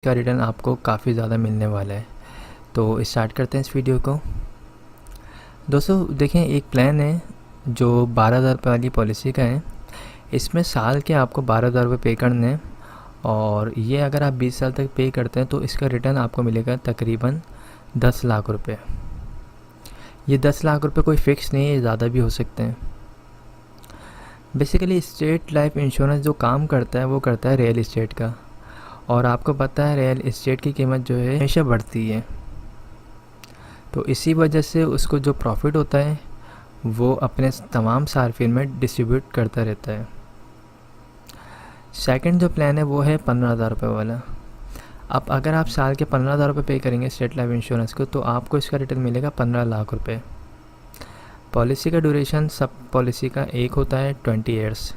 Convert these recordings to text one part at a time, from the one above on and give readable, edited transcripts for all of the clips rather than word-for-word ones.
का रिटर्न आपको काफ़ी ज़्यादा मिलने वाला है। तो स्टार्ट करते हैं इस वीडियो को। दोस्तों देखें, एक प्लान है जो 12,000 रुपये वाली पॉलिसी का है। इसमें साल के आपको 12,000 रुपये पे करने हैं और ये अगर आप 20 साल तक पे करते हैं तो इसका रिटर्न आपको मिलेगा तकरीबन 10 लाख रुपये। ये 10 लाख रुपये कोई फ़िक्स नहीं है, ये ज़्यादा भी हो सकते हैं। बेसिकली स्टेट लाइफ इंश्योरेंस जो काम करता है वो करता है रियल इस्टेट का, और आपको पता है रियल इस्टेट की कीमत जो है हमेशा बढ़ती है। तो इसी वजह से उसको जो प्रॉफिट होता है वो अपने तमाम सार्फिन में डिस्ट्रीब्यूट करता रहता है। सेकंड जो प्लान है वो है 15,000 रुपये वाला। अब अगर आप साल के 15,000 रुपये पे करेंगे स्टेट लाइफ इंश्योरेंस को तो आपको इसका रिटर्न मिलेगा 15 लाख रुपये। पॉलिसी का ड्यूरेशन सब पॉलिसी का एक होता है 20 ईयर्स।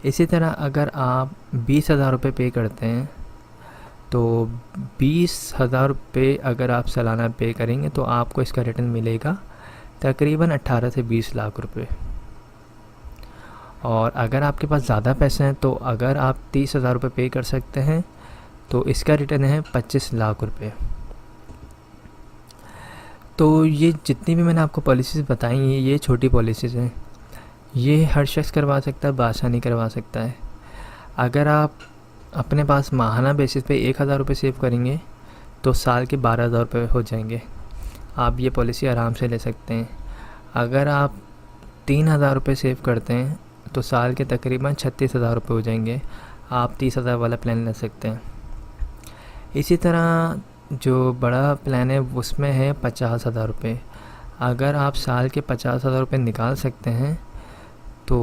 इसी तरह अगर आप 20,000 रुपये पे करते हैं तो 20,000 रुपये अगर आप सालाना पे करेंगे तो आपको इसका रिटर्न मिलेगा तकरीबन 18 से 20 लाख रुपये। और अगर आपके पास ज़्यादा पैसे हैं तो अगर आप 30,000 रुपये पे कर सकते हैं तो इसका रिटर्न है 25 लाख रुपये। तो ये जितनी भी मैंने आपको पॉलिसीज़ बताई हैं ये छोटी पॉलिसीज़ हैं, ये हर शख्स करवा सकता है, बासानी करवा सकता है। अगर आप अपने पास माहाना बेसिस पे 1,000 रुपये सेव करेंगे तो साल के 12,000 रुपये हो जाएंगे। आप ये पॉलिसी आराम से ले सकते हैं। अगर आप 3,000 रुपये सेव करते हैं तो साल के तकरीबन 36,000 रुपये हो जाएंगे। आप 30,000 वाला प्लान ले सकते हैं। इसी तरह जो बड़ा प्लान है उसमें है 50,000 रुपये। अगर आप साल के 50,000 रुपये निकाल सकते हैं तो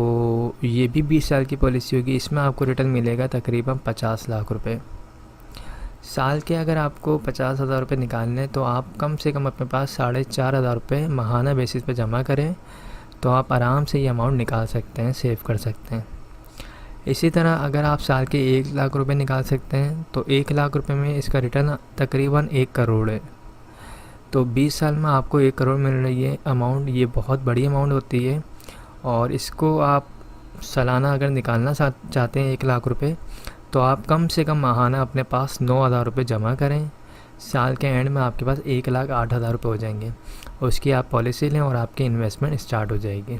ये भी 20 साल की पॉलिसी होगी। इसमें आपको रिटर्न मिलेगा तकरीबन 50 लाख रुपए। साल के अगर आपको 50,000 रुपये निकालने हैं तो आप कम से कम अपने पास 4,500 रुपये माहाना बेसिस पे जमा करें तो आप आराम से ये अमाउंट निकाल सकते हैं, सेव कर सकते हैं। इसी तरह अगर आप साल के 1 लाख रुपये निकाल सकते हैं तो 1 लाख रुपये में इसका रिटर्न तकरीबन 1 करोड़ है। तो 20 साल में आपको 1 करोड़ मिल रही है अमाउंट। ये बहुत बड़ी अमाउंट होती है और इसको आप सालाना अगर निकालना चाहते हैं 1 लाख रुपए तो आप कम से कम माहाना अपने पास 9,000 रुपये जमा करें। साल के एंड में आपके पास 1,08,000 रुपये हो जाएंगे। उसकी आप पॉलिसी लें और आपकी इन्वेस्टमेंट स्टार्ट हो जाएगी।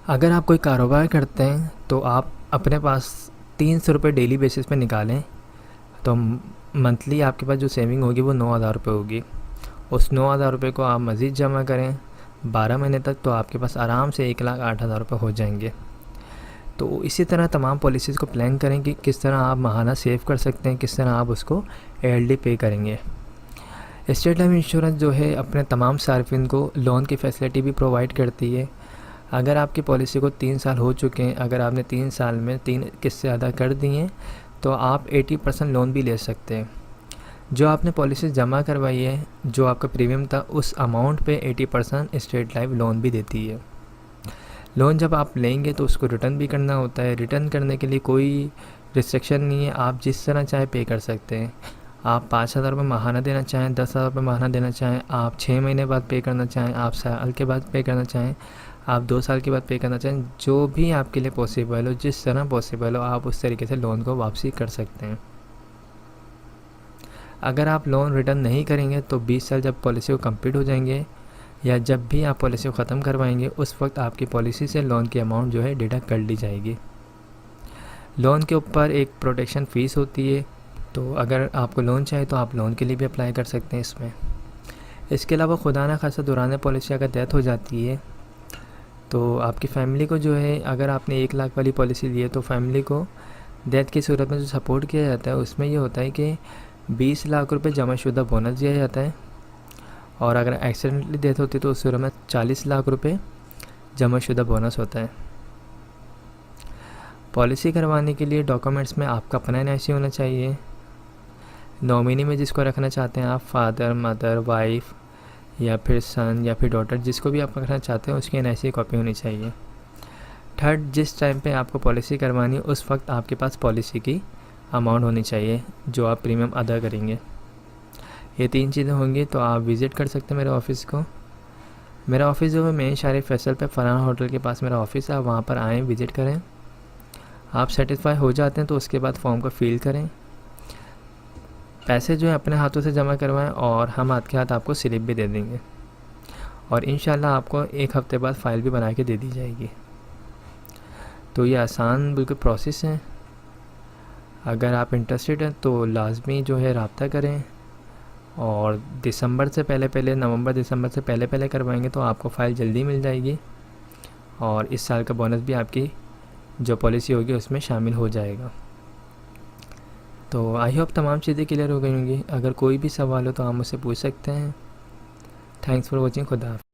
अगर आप कोई कारोबार करते हैं तो आप अपने पास 300 रुपये डेली बेसिस पे निकालें तो मंथली आपके पास जो सेविंग होगी वो 9,000 रुपये होगी। उस 9,000 रुपये को आप मज़ीद जमा करें 12 महीने तक तो आपके पास आराम से 1,08,000 रुपये हो जाएंगे। तो इसी तरह तमाम पॉलिसीज़ को प्लान करें कि किस तरह आप माहाना सेव कर सकते हैं, किस तरह आप उसको ईयरली पे करेंगे। स्टेट लाइफ इंश्योरेंस जो है अपने तमाम सार्फिन को लोन की फैसिलिटी भी प्रोवाइड करती है। अगर आपकी पॉलिसी को 3 साल हो चुके हैं, अगर आपने 3 साल में 3 किस्तें अदा कर दी हैं तो आप 80% लोन भी ले सकते हैं। जो आपने पॉलिसी जमा करवाई है, जो आपका प्रीमियम था उस अमाउंट पे 80% स्टेट लाइफ लोन भी देती है। लोन जब आप लेंगे तो उसको रिटर्न भी करना होता है। रिटर्न करने के लिए कोई रिस्ट्रिक्शन नहीं है, आप जिस तरह चाहे पे कर सकते हैं। आप 5,000 रुपये माहाना देना चाहें, 10,000 रुपये माहाना देना चाहें, आप 6 महीने बाद पे करना चाहें, आप साल के बाद पे करना चाहें, आप 2 साल के बाद पे करना चाहें, जो भी आपके लिए पॉसिबल हो, जिस तरह पॉसिबल हो आप उस तरीके से लोन को वापसी कर सकते हैं। अगर आप लोन रिटर्न नहीं करेंगे तो 20 साल जब पॉलिसी को कंप्लीट हो जाएंगे या जब भी आप पॉलिसी को ख़त्म करवाएंगे उस वक्त आपकी पॉलिसी से लोन की अमाउंट जो है डिडक्ट कर ली जाएगी। लोन के ऊपर एक प्रोटेक्शन फ़ीस होती है, तो अगर आपको लोन चाहिए तो आप लोन के लिए भी अप्लाई कर सकते हैं इसमें। इसके अलावा खुदा ना खासा दौरान पॉलिसी अगर डेथ हो जाती है तो आपकी फ़ैमिली को जो है, अगर आपने 1 लाख वाली पॉलिसी ली है तो फैमिली को डेथ की सूरत में जो सपोर्ट किया जाता है उसमें ये होता है कि 20 लाख रुपए जमाशुदा बोनस दिया जाता है, और अगर एक्सीडेंटली डेथ होती है तो उस सूरत में 40 लाख रुपए जमाशुदा बोनस होता है। पॉलिसी करवाने के लिए डॉक्यूमेंट्स में आपका अपना एनआईसी होना चाहिए। नॉमिनी में जिसको रखना चाहते हैं आप, फादर, मदर, वाइफ या फिर सन या फिर डॉटर, जिसको भी आप रखना चाहते हैं उसकी एनआईसी कॉपी होनी चाहिए। थर्ड, जिस टाइम पे आपको पॉलिसी करवानी है उस वक्त आपके पास पॉलिसी की अमाउंट होनी चाहिए जो आप प्रीमियम अदा करेंगे। ये 3 चीज़ें होंगी तो आप विज़िट कर सकते हैं मेरे ऑफ़िस को। मेरा ऑफ़िस जो है मेन शारिफ फैसल पे फरहान होटल के पास मेरा ऑफ़िस है। आप वहाँ पर आएँ, विज़िट करें। आप सेटिस्फाई हो जाते हैं तो उसके बाद फॉर्म को फिल करें। पैसे जो है अपने हाथों से जमा करवाएं और हम हाथ के हाथ आपको स्लिप भी दे देंगे और इंशाल्लाह आपको 1 हफ़्ते बाद फ़ाइल भी बना के दे दी जाएगी। तो ये आसान बिल्कुल प्रोसेस है। अगर आप इंटरेस्टेड हैं तो लाजमी जो है रब्ता करें और दिसंबर से पहले नवंबर दिसंबर से पहले करवाएंगे तो आपको फ़ाइल जल्दी मिल जाएगी और इस साल का बोनस भी आपकी जो पॉलिसी होगी उसमें शामिल हो जाएगा। तो आई होप तमाम चीज़ें क्लियर हो गई होंगी। अगर कोई भी सवाल हो तो आप मुझसे पूछ सकते हैं। Thanks for watching. खुदा हाफ़िज़।